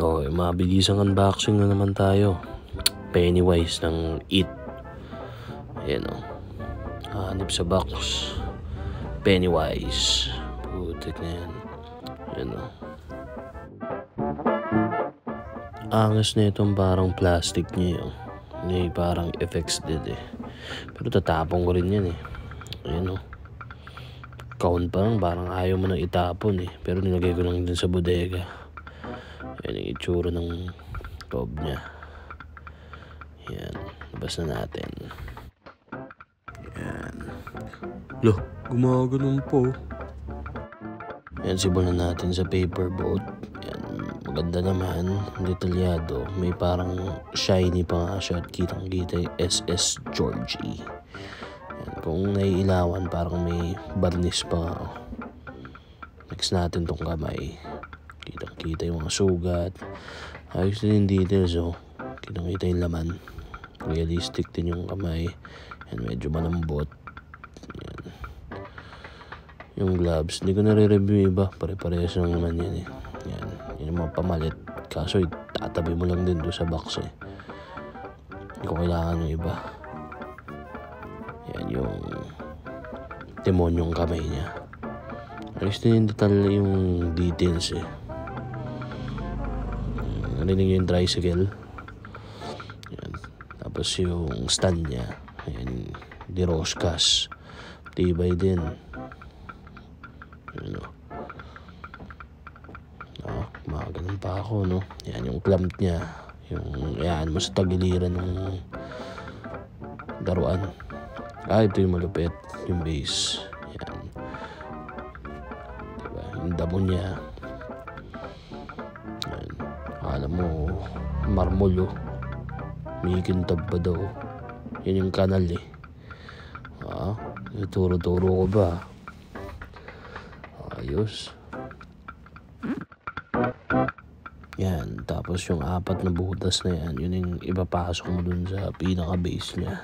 Okay, mabilisang unboxing na naman tayo. Pennywise ng It. Ayan o. Hanip sa box. Pennywise. Putik na yan. Ayan o. Angas na itong parang plastic niya yun. May parang effects din eh. Pero tatapon ko rin yan eh. Ayan o. Kaon pa lang, parang ayaw mo nang itapon eh. Pero nilagay ko lang din sa bodega. Ayan yung itsura ng loob niya. Ayan, labas na natin. Ayan. Loh, gumaganon po. Ayan, simulan natin sa paper boat. Ayan, maganda naman, detalyado. May parang shiny pa nga siya at kitang-kita yung SS Georgie. Ayan, kung naiilawan, parang may barnis pa nga. Next natin tong kamay. Kitang-kita yung mga sugat. Ayos din yung details oh. Kitang-kita yung laman. Realistic din yung kamay. Yan, medyo malambot. Yan. Yung gloves, hindi ko nare-review iba. Pare-parehas lang naman yan eh. Yan, yun yung mga pamalit. Kaso tatabi mo lang din doon sa box eh. Hindi ko kailangan yung iba. Yan yung timon yung kamay niya. Ayos din yung detalye yung details eh. Narinig yung tricycle. Yan. Tapos yung stand niya. Ayan, di Roscas. Tibay din. Ano. Maganon pa ako, no? Yan, yung clamp niya. Yung, yan, mas tagiliran ng daruan. Ito yung malupit. Yung base. Yan. Diba? Yung damo niya. Alam mo, marmol oh. May kintab pa daw. Yan yung kanal eh. Turo-turo ko ba? Ayos. Yan, tapos yung 4 na butas na yan, yun yung ipapasok mo dun sa pinaka-base niya.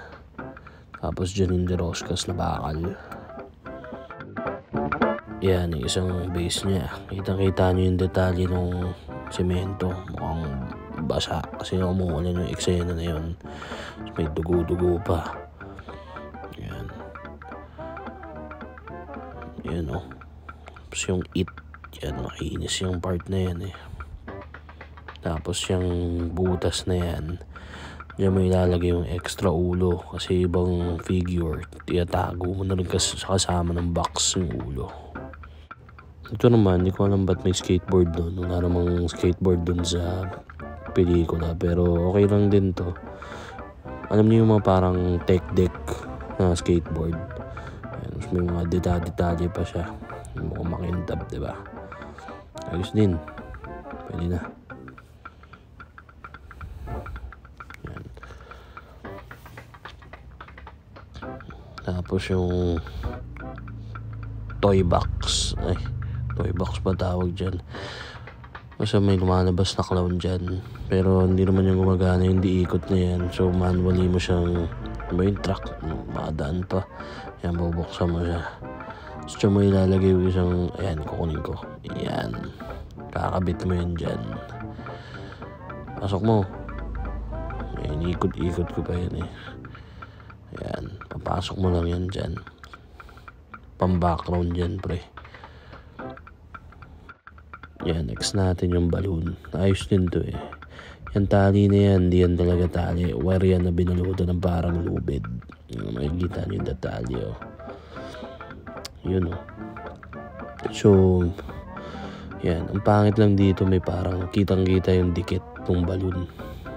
Tapos dyan yung deroscas na bakal. Yan, yung isang base niya. Kita-kita nyo yung detalye ng semento. Mukhang basa kasi umuulan yung eksena na yun. May dugo-dugo pa. Yan. Yan o. Tapos yung It. Yan, makinis yung part na yan eh. Tapos yung butas na yan, diyan mo ilalagay yung extra ulo. Kasi ibang figure, tiyatago mo na rin kasama ng box yung ulo. Ito naman, hindi ko alam ba't may skateboard doon. Wala namang skateboard doon sa pelikula. Pero okay lang din to. Alam niyo yung mga parang tech deck na skateboard. Ayan, may mga detalye pa siya. Yung mga makintab, diba? Ayos din. Pwede na. Ayan. Tapos yung toy box. Ay, toy box ba tawag dyan? Kasi may lumalabas na clown dyan. Pero hindi naman yung gumagana yung diikot na yan. So manually mo siyang may truck. Makadaan pa. Yan, bubuksan mo siya. So dyan mo ilalagay yung isang, ayan, kukunin ko. Ayan. Kakabit mo yan dyan. Pasok mo. Ayan, ikot-ikot ko pa yan eh. Ayan. Papasok mo lang yan dyan. Pang-background dyan, pre. Yan, next natin yung balloon. Ayos din to eh. Yan tali na yan, hindi yan talaga tali. Wire yan na binalutan ng parang lubid. Yung makikita nyo yung detalye oh. Yun oh. So, yan. Ang pangit lang dito may parang kitang-kita yung dikit ng balloon.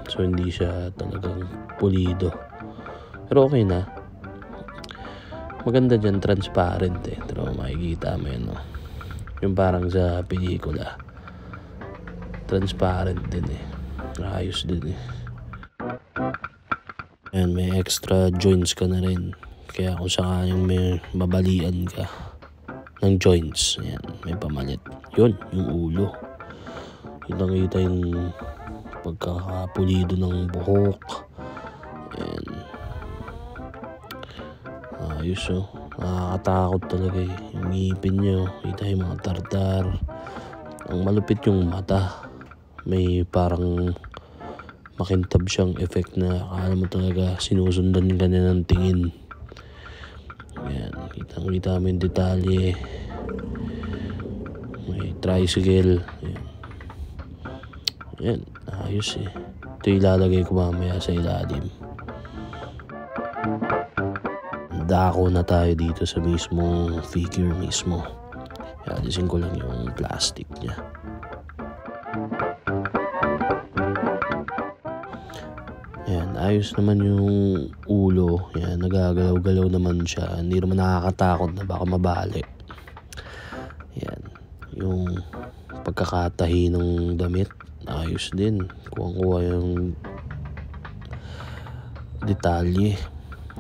So, hindi siya talagang pulido. Pero okay na. Maganda dyan, transparent eh. Pero makikita mo yan oh. Yung parang sa pelikula. Transparent din eh. Ayos din eh. Ayan, may extra joints ka na rin. Kaya kung sakaling may mabalian ka ng joints, ayan, may pamalit. Yun, yung ulo. Kitang-kita yung pagkakapulido ng buhok. Ayan. Ayos oh. Nakakatakot talaga eh. Yung ngipin nyo, kita yung mga tartar. Ang malupit yung mata. may parang makintab siyang effect na akala mo talaga sinusundan ka na ng tingin. Yan, kitang-kita mo yung detalye. May tricycle. Yan, ayos eh. Ito ilalagay ko mamaya sa ilalim. Dako na tayo dito sa mismong figure mismo. Alisin ko lang yung plastic niya. Ayan, ayos naman yung ulo. Ayan, nagagalaw-galaw naman siya. Hindi naman nakakatakot na baka mabali. Ayan, yung pagkakatahi ng damit, ayos din. Kuha-kuha yung detalye.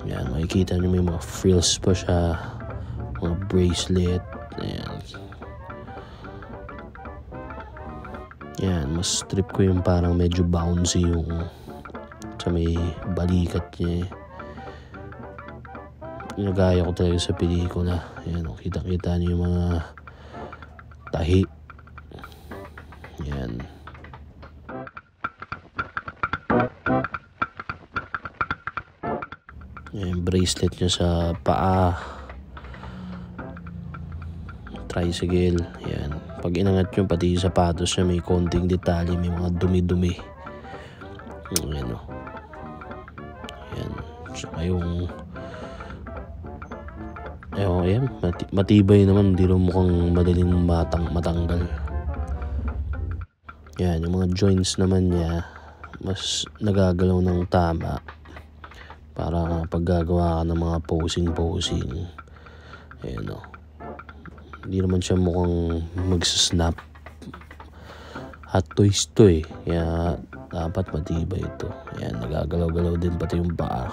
Ayan, makikita nyo may mga frills pa siya. Mga bracelet. Ayan. Ayan, mas trip ko yung parang medyo bouncy yung sa may balikat niya. Nagaya ko talaga sa pelikula. Ayan, kita-kita niyo yung mga tahi. Ayan. Ayan, bracelet niya sa paa. Tricycle. Ayan. Pag inangat nyo, pati yung sapatos niya may konting detalye, may mga dumi-dumi. Ayan o. Ayan. Tsaka yung ayan, matibay naman, hindi rin mukhang madaling matanggal. Yan, yung mga joints naman niya mas nagagalaw ng tama para paggagawa ka ng mga posing. Ayan o, hindi naman siya mukhang magsasnap. Hot toys to eh, kaya dapat matibay ito. Ayan, nagagalaw-galaw din pati yung paa.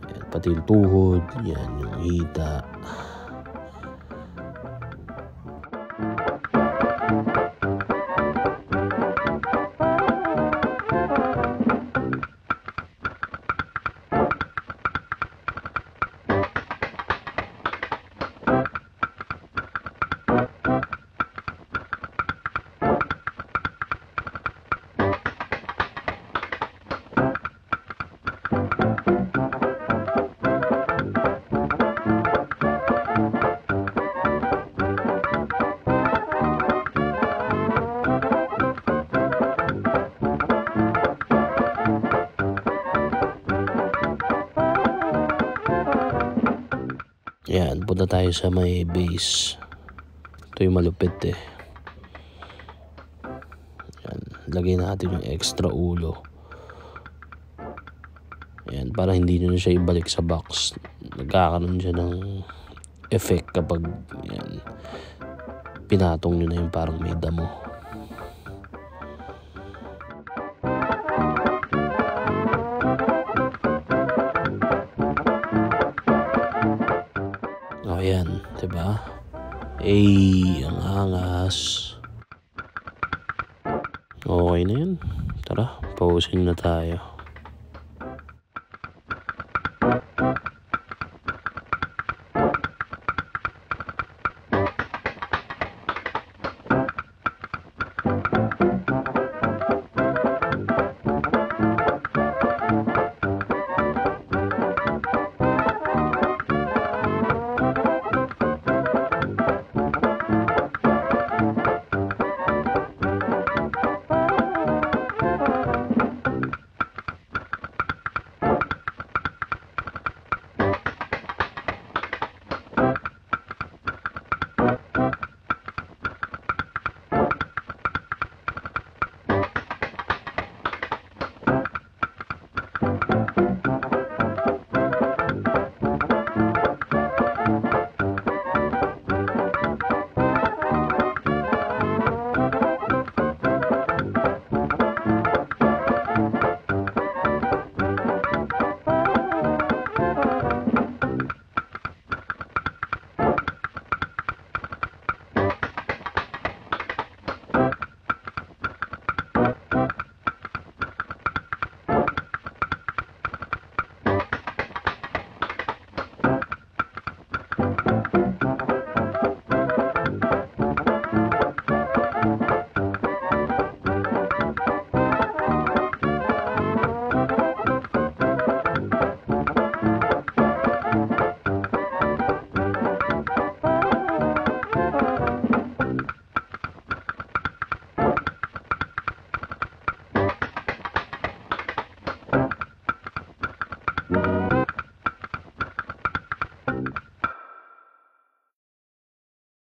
Ayan, pati yung tuhod. Yan, yung hita. Yan, punta tayo sa may base. Ito yung malupit eh. Yan, lagay natin yung extra ulo. Yan, para hindi nyo na siya ibalik sa box. Nagkakaroon siya ng effect kapag yan, pinatong nyo na yung parang may damo. O yan, diba? Ang angas. Okay na yan. Tara, pausing na tayo.